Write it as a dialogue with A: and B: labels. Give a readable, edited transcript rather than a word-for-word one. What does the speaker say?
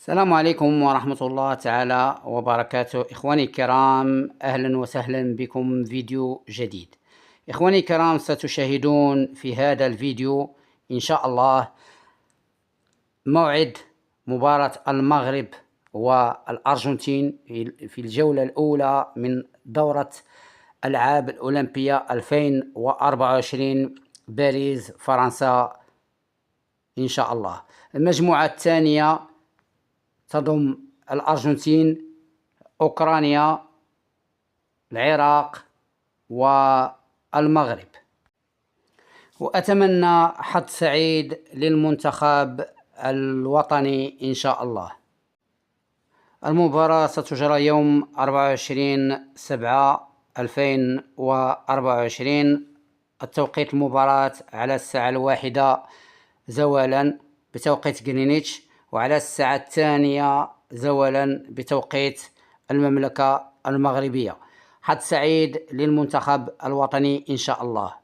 A: السلام عليكم ورحمة الله تعالى وبركاته. إخواني الكرام، أهلا وسهلا بكم فيديو جديد. إخواني الكرام، ستشاهدون في هذا الفيديو إن شاء الله موعد مباراة المغرب والأرجنتين في الجولة الأولى من دورة ألعاب الأولمبية 2024 باريس فرنسا إن شاء الله. المجموعة الثانية تضم الأرجنتين، أوكرانيا، العراق والمغرب. وأتمنى حظ سعيد للمنتخب الوطني إن شاء الله. المباراة ستجرى يوم 24/7/2024. التوقيت المباراة على الساعة 1 زوالا بتوقيت غرينتش، وعلى الساعة 2 زوالا بتوقيت المملكة المغربية. حظ سعيد للمنتخب الوطني إن شاء الله.